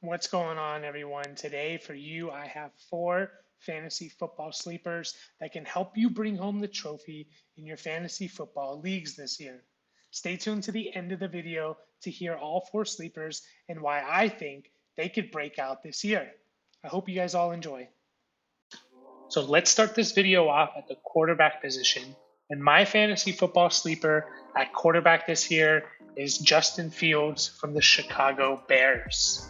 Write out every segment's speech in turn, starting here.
What's going on, everyone? Today, for you, I have 4 fantasy football sleepers that can help you bring home the trophy in your fantasy football leagues this year. Stay tuned to the end of the video to hear all 4 sleepers and why I think they could break out this year. I hope you guys all enjoy. So let's start this video off at the quarterback position. And my fantasy football sleeper at quarterback this year is Justin Fields from the Chicago Bears.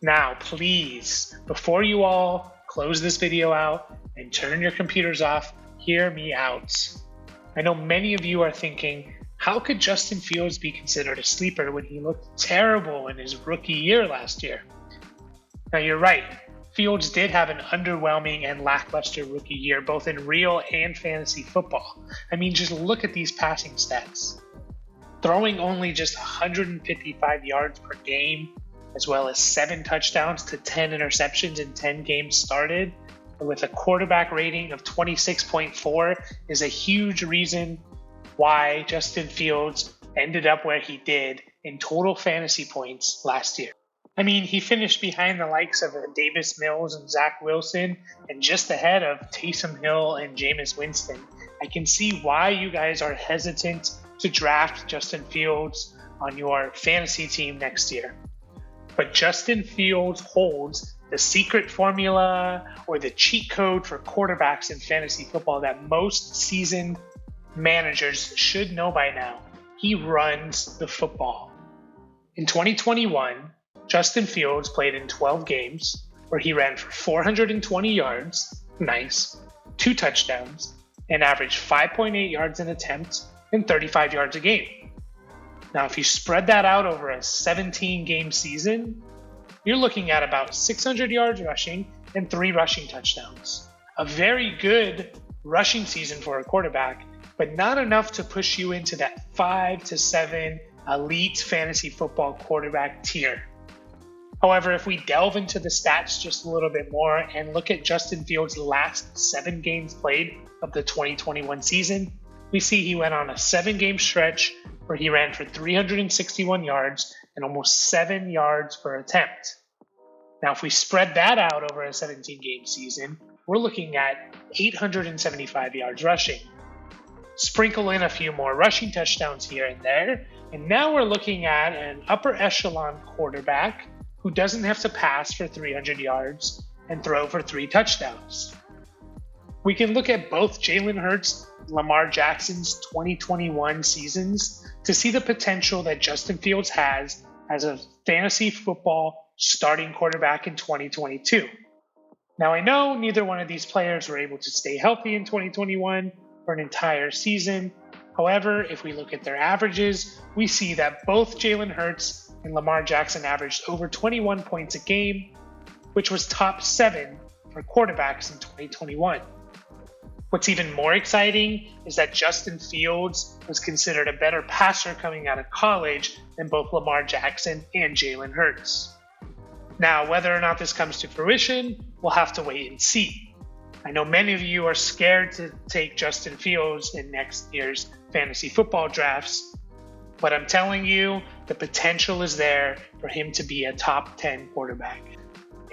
Now, please, before you all close this video out and turn your computers off, hear me out. I know many of you are thinking, how could Justin Fields be considered a sleeper when he looked terrible in his rookie year last year? Now, you're right. Fields did have an underwhelming and lackluster rookie year, both in real and fantasy football. I mean, just look at these passing stats. Throwing only just 155 yards per game, as well as 7 touchdowns to 10 interceptions in 10 games started, with a quarterback rating of 26.4 is a huge reason why Justin Fields ended up where he did in total fantasy points last year. I mean, he finished behind the likes of Davis Mills and Zach Wilson and just ahead of Taysom Hill and Jameis Winston. I can see why you guys are hesitant to draft Justin Fields on your fantasy team next year. But Justin Fields holds the secret formula or the cheat code for quarterbacks in fantasy football that most seasoned managers should know by now. He runs the football. In 2021, Justin Fields played in 12 games where he ran for 420 yards, nice, 2 touchdowns, and averaged 5.8 yards an attempt and 35 yards a game. Now, if you spread that out over a 17-game season, you're looking at about 600 yards rushing and 3 rushing touchdowns. A very good rushing season for a quarterback, but not enough to push you into that 5 to 7 elite fantasy football quarterback tier. However, if we delve into the stats just a little bit more and look at Justin Fields' last 7 games played of the 2021 season, we see he went on a 7-game stretch where he ran for 361 yards and almost 7 yards per attempt. Now, if we spread that out over a 17-game season, we're looking at 875 yards rushing. Sprinkle in a few more rushing touchdowns here and there, and now we're looking at an upper echelon quarterback who doesn't have to pass for 300 yards and throw for 3 touchdowns. We can look at both Jalen Hurts and Lamar Jackson's 2021 seasons to see the potential that Justin Fields has as a fantasy football starting quarterback in 2022. Now, I know neither one of these players were able to stay healthy in 2021 for an entire season. However, if we look at their averages, we see that both Jalen Hurts and Lamar Jackson averaged over 21 points a game, which was top 7 for quarterbacks in 2021. What's even more exciting is that Justin Fields was considered a better passer coming out of college than both Lamar Jackson and Jalen Hurts. Now, whether or not this comes to fruition, we'll have to wait and see. I know many of you are scared to take Justin Fields in next year's fantasy football drafts, but I'm telling you, the potential is there for him to be a top 10 quarterback.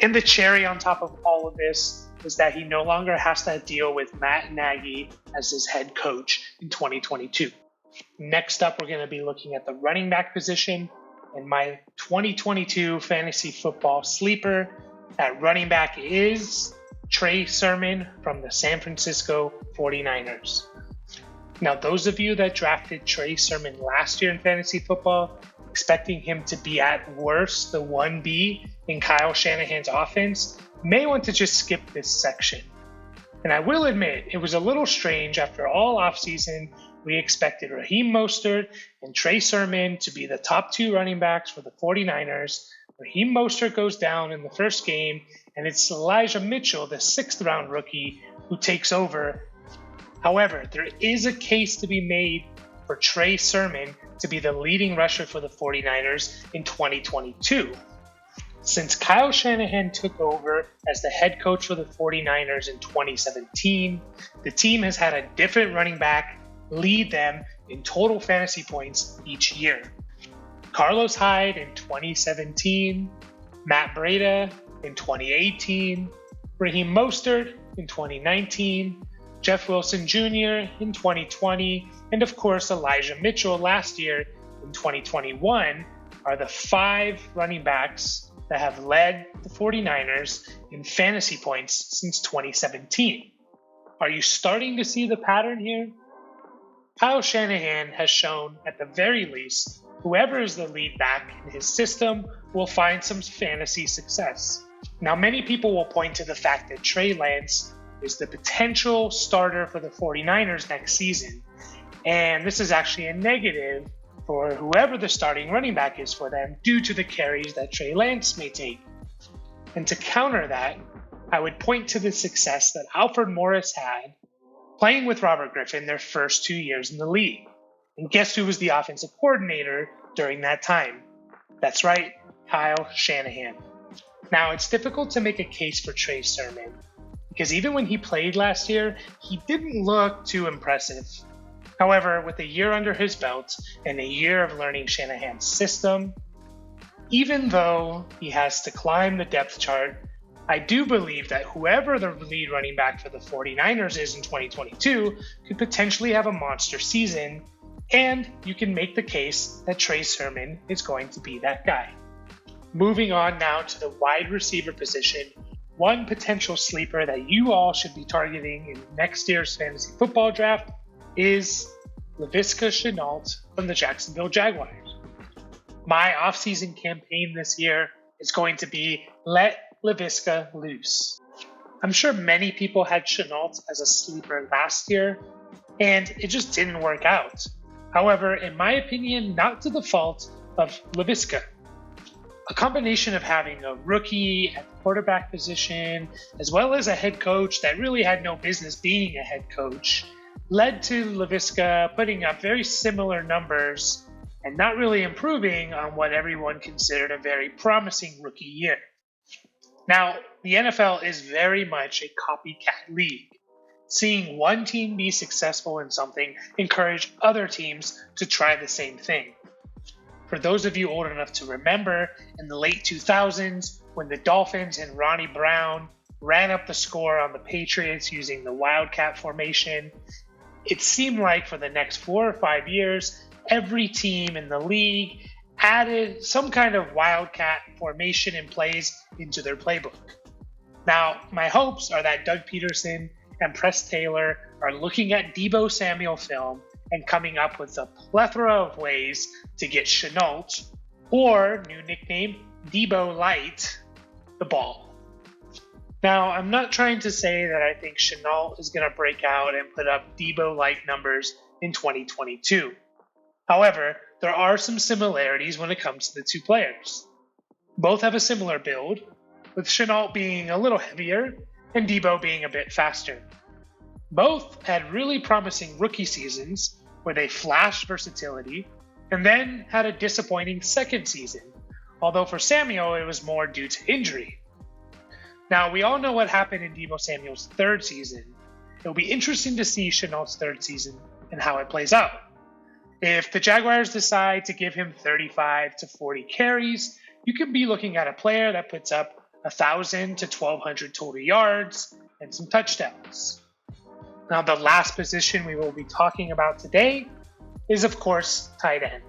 And the cherry on top of all of this is that he no longer has to deal with Matt Nagy as his head coach in 2022. Next up, we're going to be looking at the running back position, and my 2022 fantasy football sleeper at running back is Trey Sermon from the San Francisco 49ers. Now, those of you that drafted Trey Sermon last year in fantasy football, expecting him to be at worst the 1B in Kyle Shanahan's offense, may want to just skip this section. And I will admit, it was a little strange after all offseason. We expected Raheem Mostert and Trey Sermon to be the top 2 running backs for the 49ers. Raheem Mostert goes down in the first game, and it's Elijah Mitchell, the 6th-round rookie, who takes over. However, there is a case to be made for Trey Sermon to be the leading rusher for the 49ers in 2022. Since Kyle Shanahan took over as the head coach for the 49ers in 2017, the team has had a different running back lead them in total fantasy points each year. Carlos Hyde in 2017, Matt Breida in 2018, Raheem Mostert in 2019, Jeff Wilson Jr. in 2020, and of course Elijah Mitchell last year in 2021 are the 5 running backs that have led the 49ers in fantasy points since 2017. Are you starting to see the pattern here? Kyle Shanahan has shown, at the very least, whoever is the lead back in his system will find some fantasy success. Now, many people will point to the fact that Trey Lance is the potential starter for the 49ers next season, and this is actually a negative for whoever the starting running back is for them due to the carries that Trey Lance may take. And to counter that, I would point to the success that Alfred Morris had playing with Robert Griffin their first 2 years in the league. And guess who was the offensive coordinator during that time? That's right, Kyle Shanahan. Now, it's difficult to make a case for Trey Sermon because even when he played last year, he didn't look too impressive. However, with a year under his belt and a year of learning Shanahan's system, even though he has to climb the depth chart, I do believe that whoever the lead running back for the 49ers is in 2022 could potentially have a monster season, and you can make the case that Trey Sermon is going to be that guy. Moving on now to the wide receiver position, one potential sleeper that you all should be targeting in next year's fantasy football draft is Laviska Shenault from the Jacksonville Jaguars. My offseason campaign this year is going to be let Laviska loose. I'm sure many people had Shenault as a sleeper last year, and it just didn't work out. However, in my opinion, not to the fault of Laviska. A combination of having a rookie at the quarterback position, as well as a head coach that really had no business being a head coach, led to Laviska putting up very similar numbers and not really improving on what everyone considered a very promising rookie year. Now, the NFL is very much a copycat league. Seeing one team be successful in something encourage other teams to try the same thing. For those of you old enough to remember, in the late 2000s, when the Dolphins and Ronnie Brown ran up the score on the Patriots using the Wildcat formation, it seemed like for the next 4 or 5 years, every team in the league added some kind of Wildcat formation and plays into their playbook. Now, my hopes are that Doug Peterson and Press Taylor are looking at Deebo Samuel film and coming up with a plethora of ways to get Shenault, or new nickname, Deebo Light, the ball. Now, I'm not trying to say that I think Shenault is going to break out and put up Deebo Light numbers in 2022. However, there are some similarities when it comes to the two players. Both have a similar build, with Shenault being a little heavier and Deebo being a bit faster. Both had really promising rookie seasons where they flashed versatility and then had a disappointing second season, although for Samuel it was more due to injury. Now, we all know what happened in Deebo Samuel's third season. It'll be interesting to see Shenault's third season and how it plays out. If the Jaguars decide to give him 35 to 40 carries, you could be looking at a player that puts up 1,000 to 1,200 total yards and some touchdowns. Now, the last position we will be talking about today is, of course, tight end.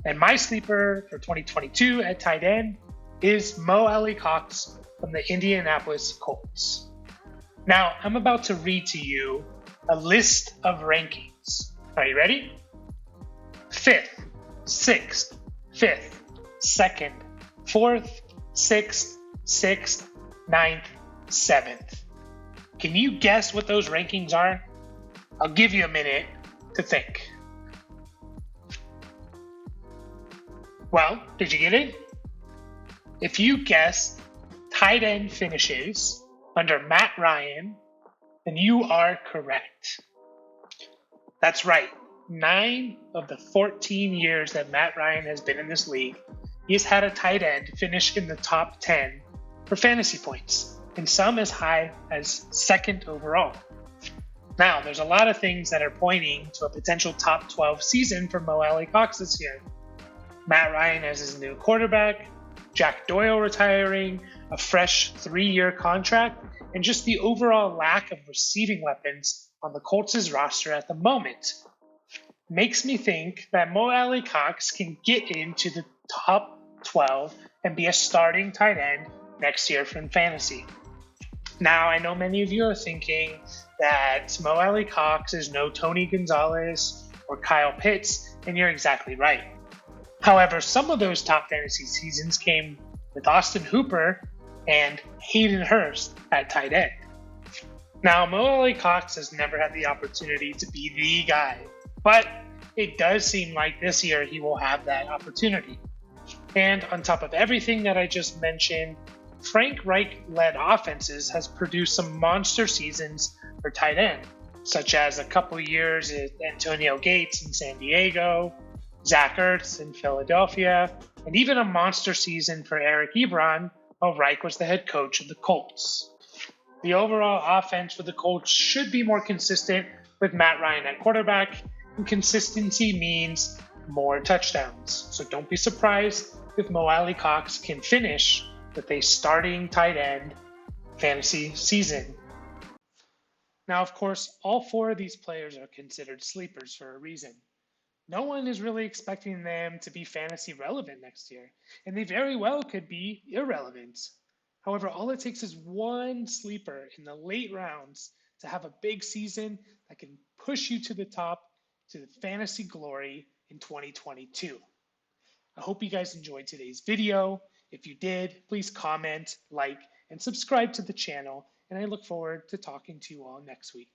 And my sleeper for 2022 at tight end is AlieCox from the Indianapolis Colts. Now, I'm about to read to you a list of rankings. Are you ready? 5th, 6th, 5th, 2nd, 4th, 6th, 6th, 9th, 7th. Can you guess what those rankings are? I'll give you a minute to think. Well, did you get it? If you guessed tight end finishes under Matt Ryan, then you are correct. That's right. 9 of the 14 years that Matt Ryan has been in this league, he's had a tight end finish in the top 10 for fantasy points, and some as high as 2nd overall. Now, there's a lot of things that are pointing to a potential top 12 season for AlieCox this year. Matt Ryan as his new quarterback, Jack Doyle retiring, a fresh 3-year contract, and just the overall lack of receiving weapons on the Colts' roster at the moment makes me think that Mo AlieCox can get into the top 12 and be a starting tight end next year from fantasy. Now, I know many of you are thinking that Mo AlieCox is no Tony Gonzalez or Kyle Pitts, and you're exactly right. However, some of those top fantasy seasons came with Austin Hooper and Hayden Hurst at tight end. Now, Mo AlieCox has never had the opportunity to be the guy, but it does seem like this year he will have that opportunity. And on top of everything that I just mentioned, Frank Reich-led offenses has produced some monster seasons for tight end, such as a couple years at Antonio Gates in San Diego, Zach Ertz in Philadelphia, and even a monster season for Eric Ebron while Reich was the head coach of the Colts. The overall offense for the Colts should be more consistent with Matt Ryan at quarterback, and consistency means more touchdowns. So don't be surprised if Mo AlieCox can finish with a starting tight end fantasy season. Now, of course, all 4 of these players are considered sleepers for a reason. No one is really expecting them to be fantasy relevant next year, and they very well could be irrelevant. However, all it takes is one sleeper in the late rounds to have a big season that can push you to the top to the fantasy glory in 2022. I hope you guys enjoyed today's video. If you did, please comment, like, and subscribe to the channel, and I look forward to talking to you all next week.